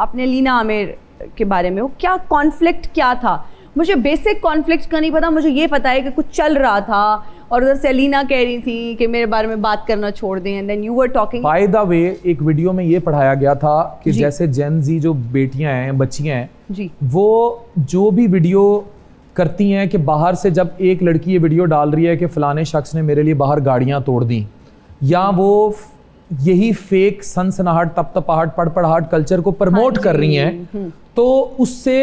आपने अलीना आमिर के बारे में, वो क्या कॉन्फ्लिक्ट क्या था? मुझे बेसिक कॉन्फ्लिक्ट का नहीं पता, मुझे ये पता है कि कुछ चल रहा था और उधर से अलीना कह रही थी कि मेरे बारे में बात करना छोड़ दें, and then you were talking. By the way, एक वीडियो में ये पढ़ाया गया था कि जैसे जेन जी जो बेटियां हैं, बच्चियां हैं जी, वो जो भी वीडियो करती हैं कि बाहर से जब एक लड़की ये वीडियो डाल रही है कि फलाने शख्स ने मेरे लिए बाहर गाड़ियां तोड़ दी, या वो यही फेक सनसनाहट तपतपाहट पड़पड़ाहट कल्चर को प्रमोट कर रही हैं, तो उससे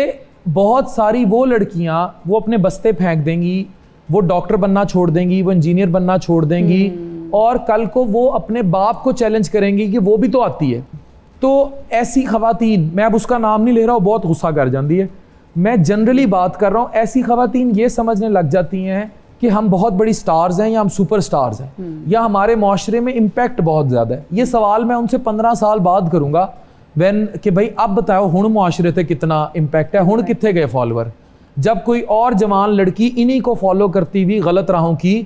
बहुत सारी वो लड़कियां वो अपने बस्ते फेंक देंगी, वो डॉक्टर बनना छोड़ देंगी, वो इंजीनियर बनना छोड़ देंगी, और कल को वो अपने बाप को चैलेंज करेंगी कि वो भी तो आती है। तो ऐसी खवातीन, मैं अब उसका नाम नहीं ले रहा हूँ, बहुत गुस्सा कर जाती है, मैं जनरली बात कर रहा हूँ, ऐसी खवातीन ये समझने लग जाती हैं कि हम बहुत बड़ी स्टार्स हैं या हम सुपर स्टार्स हैं या हमारे माशरे में इम्पैक्ट बहुत ज़्यादा है। ये सवाल मैं उनसे 15 साल बाद करूँगा वैन कि भाई अब बताओ हुण मुआशरे ते कितना इम्पैक्ट है, हुण कित्थे गए फॉलोअर, जब कोई और जवान लड़की इन्हीं को फॉलो करती हुई गलत राहों की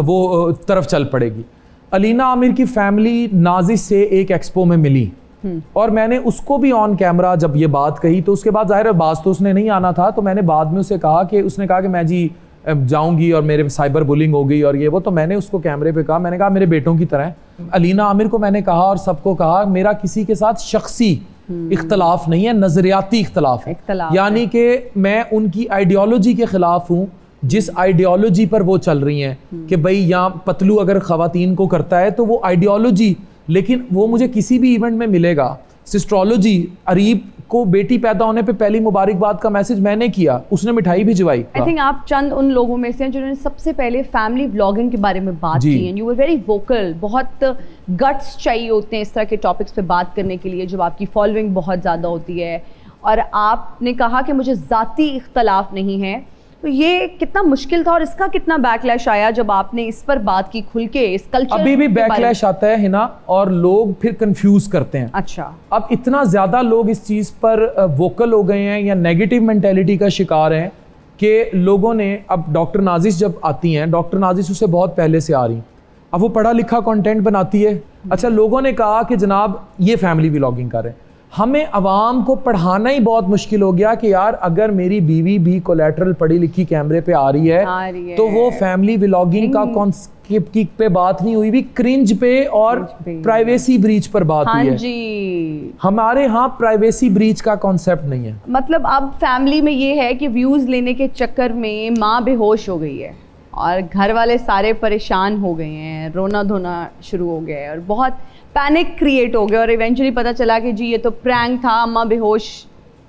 वो तरफ चल पड़ेगी। अलीना आमिर की फैमिली नाजिश से एक एक्सपो में मिली और मैंने उसको भी ऑन कैमरा जब ये बात कही तो उसके बाद जाहिर है बात तो उसने नहीं आना था, तो मैंने बाद में उसे कहा कि उसने कहा कि मैं जी जाऊंगी और मेरे साइबर बुलिंग हो गई और ये वो, तो मैंने उसको कैमरे पे कहा, मैंने कहा मेरे बेटों की तरह अलीना आमिर को मैंने कहा और सबको कहा मेरा किसी के साथ शख्सी इख्तलाफ नहीं है, नजरियाती इख्तलाफ है, यानी कि मैं उनकी आइडियोलॉजी के खिलाफ हूँ जिस आइडियोलॉजी पर वो चल रही हैं कि भाई यहाँ पतलू अगर खवातीन को करता है तो वो आइडियोलॉजी, लेकिन वो मुझे किसी भी इवेंट में मिलेगा। सिस्ट्रोलॉजी, अरीब को बेटी पैदा होने पे पहली मुबारकबाद का मैसेज मैंने किया, उसने मिठाई भिजवाई। आई थिंक आप चंद उन लोगों में से हैं जिन्होंने सबसे पहले फैमिली व्लॉगिंग के बारे में बात की है। यू वर वेरी वोकल, बहुत गट्स चाहिए होते हैं इस तरह के टॉपिक्स पे बात करने के लिए जब आपकी फॉलोइंग बहुत ज़्यादा होती है, और आपने कहा कि मुझे ज़ाती इख्तलाफ नहीं है, तो ये कितना मुश्किल था और इसका कितना बैकलैश आया जब आपने इस पर बात की खुल के? इस कल्चर अभी भी बैकलैश आता है हिना, और लोग फिर कंफ्यूज करते हैं। अच्छा, अब इतना ज्यादा लोग इस चीज पर वोकल हो गए हैं या नेगेटिव मेंटेलिटी का शिकार हैं कि लोगों ने, अब डॉक्टर नाजिश जब आती हैं, डॉक्टर नाजिश उससे बहुत पहले से आ रही, अब वो पढ़ा लिखा कंटेंट बनाती है। अच्छा, लोगों ने कहा कि जनाब ये फैमिली व्लॉगिंग कर रहे हैं, हमें अवाम को पढ़ाना ही बहुत मुश्किल हो गया कि यार अगर मेरी बीवी भी कोलैटरल पढ़ी लिखी कैमरे पे आ रही है तो वो फैमिली व्लॉगिंग का कॉन्सेप्ट की पे बात नहीं हुई भी, क्रिंज पे और प्राइवेसी ब्रीच पर बात हुई है। जी, हमारे यहाँ प्राइवेसी ब्रीच का कॉन्सेप्ट नहीं है। मतलब अब फैमिली में ये है कि व्यूज लेने के चक्कर में माँ बेहोश हो गई है और घर वाले सारे परेशान हो गए हैं, रोना धोना शुरू हो गया है और बहुत पैनिक क्रिएट हो गया, और इवेंचुअली पता चला कि जी ये तो प्रैंक था, अम्मा बेहोश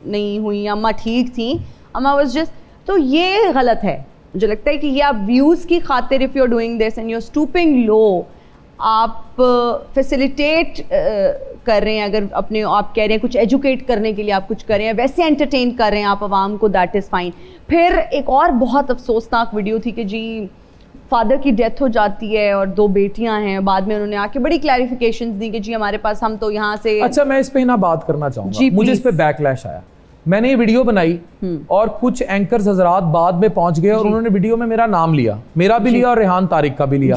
नहीं हुई, अम्मा ठीक थी, अम्मा वाज जस्ट। तो ये गलत है, मुझे लगता है कि ये आप व्यूज़ की खातिर if you are doing this and you are stooping low, आप फैसिलिटेट कर रहे हैं, अगर अपने आप कह रहे हैं कुछ एजुकेट करने के लिए आप कुछ कर रहे हैं, वैसे एंटरटेन कर रहे हैं आप आवाम को, दैट इज़ फाइन। फिर एक और बहुत अफसोसनाक वीडियो थी कि जी फादर की डेथ हो जाती है और 2 बेटियां हैं, बाद में उन्होंने आके बड़ी क्लैरिफिकेशंस दी कि जी हमारे पास, हम तो यहाँ से। अच्छा, मैं इस पे ना बात करना चाहूँगा, मुझे इस पे बैकलैश आया। मैंने ये वीडियो बनाई और कुछ एंकर्स हजरात बाद में पहुंच गए और उन्होंने वीडियो में मेरा नाम लिया, मेरा भी लिया और रेहान तारिक का भी लिया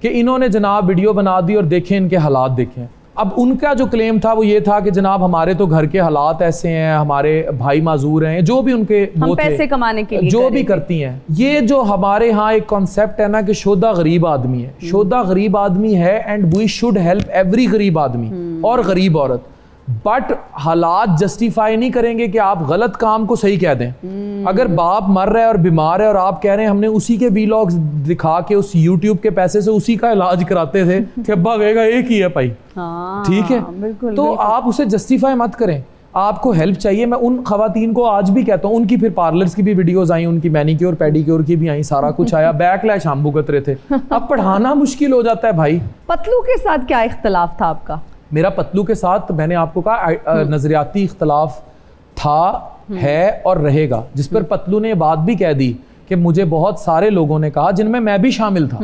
कि इन्होंने जनाब वीडियो बना दी और देखें इनके हालात देखें। अब उनका जो क्लेम था वो ये था कि जनाब हमारे तो घर के हालात ऐसे हैं, हमारे भाई माजूर हैं, जो भी उनके वो पैसे कमाने के लिए जो भी करती हैं। ये जो हमारे यहाँ एक कॉन्सेप्ट है ना कि शोधा गरीब आदमी है, शोधा गरीब आदमी है and we should help every गरीब आदमी और गरीब औरत, बट हालात जस्टिफाई नहीं करेंगे कि आप गलत काम को सही कह दें। अगर बाप मर रहा है और बीमार है और आप कह रहे हैं हमने उसी के वीलॉग्स दिखा के उस यूट्यूब के पैसे से उसी का इलाज कराते थे कि अब्बा कहेगा एक ही है भाई, ठीक है, तो आप उसे जस्टिफाई मत करें। आपको हेल्प चाहिए। मैं उन खवातीन को आज भी कहता हूँ, उनकी फिर पार्लर्स की भी वीडियोस आई, उनकी मैनिक्योर पेडिक्योर की भी आई, सारा कुछ आया, बैकलैश हम भुगत रहे थे। अब पढ़ाना मुश्किल हो जाता है भाई। पतलू के साथ क्या इख्तलाफ था आपका? मेरा पतलू के साथ, मैंने आपको कहा, नजरियाती इख्तलाफ था, है और रहेगा, जिस पर पतलू ने बात भी कह दी कि मुझे बहुत सारे लोगों ने कहा, जिनमें मैं भी शामिल था,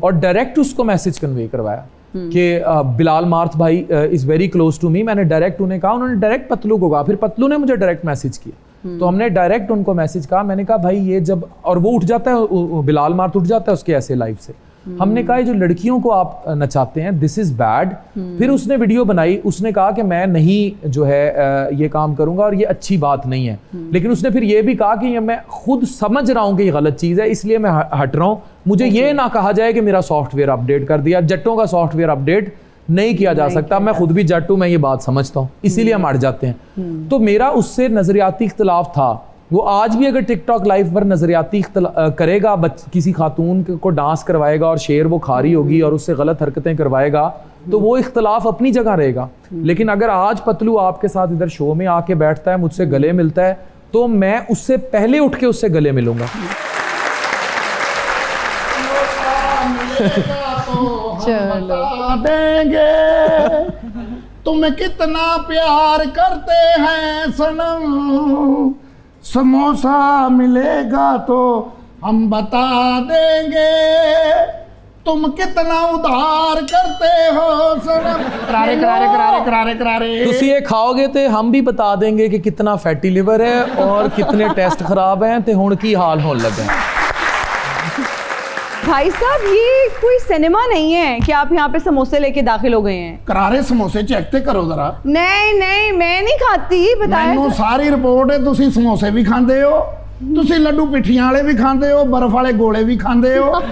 और डायरेक्ट उसको मैसेज कन्वे करवाया कि बिलाल मार्थ भाई is very close to me. मैंने डायरेक्ट उन्हें कहा, उन्होंने डायरेक्ट पतलू को कहा, फिर पतलू ने मुझे डायरेक्ट मैसेज किया, तो हमने डायरेक्ट उनको मैसेज कहा। मैंने कहा भाई ये जब, और वो उठ जाता है, बिलाल मार्थ उठ जाता है उसके ऐसे लाइव से, हमने कहा ये जो लड़कियों को आप नचाते हैं दिस इज़ बैड। फिर उसने वीडियो बनाई, उसने कहा कि मैं नहीं जो है ये काम करूँगा और ये अच्छी बात नहीं है। लेकिन उसने फिर ये भी कहा कि ये मैं खुद समझ रहा हूँ कि ये गलत चीज़ है, इसलिए मैं हट रहा हूँ। मुझे ये ना कहा जाए कि मेरा सॉफ्टवेयर अपडेट कर दिया। जट्टों का सॉफ्टवेयर अपडेट नहीं किया जा सकता। मैं खुद भी जट हूँ, मैं ये बात समझता हूँ, इसीलिए हम अड़ जाते हैं। तो मेरा उससे नज़रियाती इख्तलाफ था। वो आज भी अगर टिकटॉक लाइव पर नज़रियाती करेगा, किसी खातून को डांस करवाएगा और शेर वो खा रही होगी और उससे गलत हरकतें करवाएगा, तो वो इख्तलाफ अपनी जगह रहेगा। लेकिन अगर आज पतलू आपके साथ इधर शो में आके बैठता है, मुझसे गले मिलता है, तो मैं उससे पहले उठ के उससे गले मिलूंगा। बता देंगे तुम्हें कितना प्यार करते हैं सनम, समोसा मिलेगा तो हम बता देंगे तुम कितना उधार करते हो सनम। करारे करारे करारे करारे करारे तुसी ये खाओगे तो हम भी बता देंगे कि कितना फैटी लिवर है और कितने टेस्ट खराब हैं ते हुण की हाल होने लगा है। भाई साहब ये कोई सिनेमा नहीं है कि आप यहाँ पे समोसे लेके दाखिल हो गए हैं। करारे समोसे चेक ते करो जरा। नहीं नहीं मैं नहीं खाती, बताया ਮੈਨੂੰ ਸਾਰੀ ਰਿਪੋਰਟ ਹੈ ਤੁਸੀਂ ਸਮੋਸੇ ਵੀ ਖਾਂਦੇ ਹੋ, ਤੁਸੀਂ ਲੱਡੂ ਪਿੱਠੀਆਂ ਵਾਲੇ ਵੀ ਖਾਂਦੇ ਹੋ, ਬਰਫ਼ ਵਾਲੇ ਗੋਲੇ ਵੀ ਖਾਂਦੇ ਹੋ,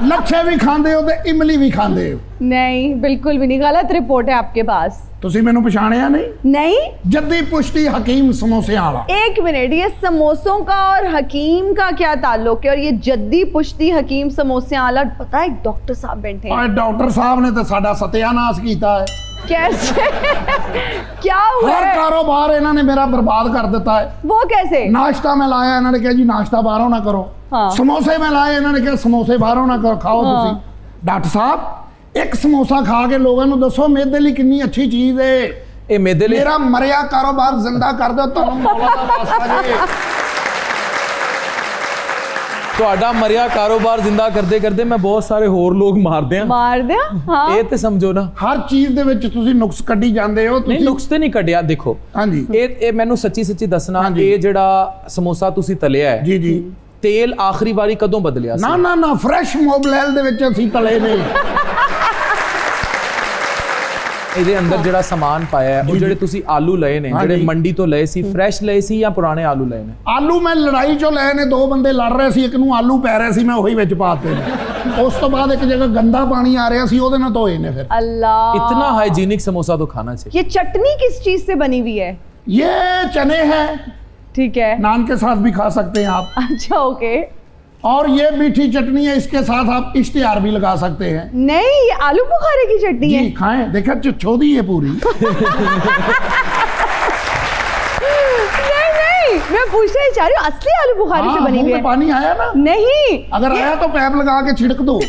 ਲੱਛੇ ਵੀ ਖਾਂਦੇ ਹੋ ਤੇ ਇਮਲੀ ਵੀ ਖਾਂਦੇ ਹੋ। नहीं बिल्कुल भी नहीं, गलत रिपोर्ट है आपके पास। ਤੁਸੀਂ ਮੈਨੂੰ ਪਛਾਣਿਆ ਨਹੀਂ? नहीं जद्दी पुश्ती हकीम समोसियां वाला। एक मिनट, ये समोसों का और हकीम का क्या ताल्लुक है? और ये जद्दी पुश्ती हकीम समोसे आला, पता है डॉक्टर साहब बैठे हैं। और डॉक्टर साहब ने तो साडा सत्यानाश कीता है। कैसे? क्या हुआ हर है? कारोबार इन्होंने मेरा बर्बाद कर देता है। वो कैसे? नाश्ता में लाया, इन्होंने कहा जी नाश्ता बाहरों ना करो। हाँ। समोसे में लाए, इन्होंने कहा समोसे बाहरों ना करो, खाओ हाँ। तुसी। डॉक्टर साहब एक समोसा खा के लोगों को दसो मेरे लिए कितनी अच्छी चीज है। ये मेरे लिए मेरा मरिया कारोबार जिंदा कर दो तुम मौला दा वास्ता जी। ਤੁਹਾਡਾ ਮਰਿਆ ਕਾਰੋਬਾਰ ਜ਼ਿੰਦਾ ਕਰਦੇ ਕਰਦੇ ਮੈਂ ਬਹੁਤ ਸਾਰੇ ਹੋਰ ਲੋਕ ਮਾਰ ਦਿਆਂ। मार दिया? हाँ ਇਹ ਤੇ ਸਮਝੋ ਨਾ। हर चीज ਦੇ ਵਿੱਚ ਤੁਸੀਂ ਨੁਕਸ ਕੱਢੀ ਜਾਂਦੇ ਹੋ। ਨਹੀਂ ਨੁਕਸ ਤੇ ਨਹੀਂ ਕੱਢਿਆ। ਦੇਖੋ ਹਾਂਜੀ ਇਹ ਮੈਨੂੰ ਸੱਚੀ ਸੱਚੀ ਦੱਸਣਾ, ਹਾਂਜੀ। ਇਹ ਜਿਹੜਾ ਸਮੋਸਾ ਤੁਸੀਂ ਤਲਿਆ ਹੈ, ਜੀ ਜੀ। ਤੇਲ ਆਖਰੀ ਵਾਰੀ ਕਦੋਂ ਬਦਲਿਆ ਸੀ? ਨਾ ਨਾ ਨਾ ਫਰੈਸ਼ ਮੋਬਲੈਲ ਦੇ ਵਿੱਚ ਅਸੀਂ ਤਲੇ ਨੇ। ਇਹਦੇ ਅੰਦਰ ਜਿਹੜਾ ਸਮਾਨ ਪਾਇਆ ਹੈ, ਉਹ ਜਿਹੜੇ ਤੁਸੀਂ ਆਲੂ ਲਏ ਨੇ, ਜਿਹੜੇ ਮੰਡੀ ਤੋਂ ਲਏ ਸੀ, ਫਰੈਸ਼ ਲਏ ਸੀ ਜਾਂ ਪੁਰਾਣੇ ਆਲੂ ਲਏ ਨੇ? ਆਲੂ ਮੈਂ ਲੜਾਈ ਚੋਂ ਲਏ ਨੇ, ਦੋ ਬੰਦੇ ਲੜ ਰਹੇ ਸੀ, ਇੱਕ ਨੂੰ ਆਲੂ ਪੈ ਰਹੇ ਸੀ, ਮੈਂ ਉਹੀ ਵਿੱਚ ਪਾਤੇ ਨੇ। ਉਸ ਤੋਂ ਬਾਅਦ ਇੱਕ ਜਗ੍ਹਾ ਗੰਦਾ ਪਾਣੀ ਆ ਰਿਹਾ ਸੀ, ਉਹਦੇ ਨਾਲ ਧੋਏ ਨੇ ਫਿਰ। अल्लाह, इतना हाइजीनिक समोसा तो खाना चाहिए। ये चटनी किस चीज से बनी हुई है? ये चने हैं, ठीक है, नान के साथ भी खा सकते हैं आप। अच्छा ओके। और ये मीठी चटनी है, इसके साथ आप इश्तिहार भी लगा सकते हैं। नहीं ये आलू बुखारे की चटनी है। जी खाएं, देखा छोदी है पूरी। नहीं नहीं मैं पूछना ही चाह रही हूँ, असली आलू बुखारे से हाँ, बनी मुंह हुई में है? पानी आया ना? नहीं अगर आया तो पैप लगा के छिड़क दो।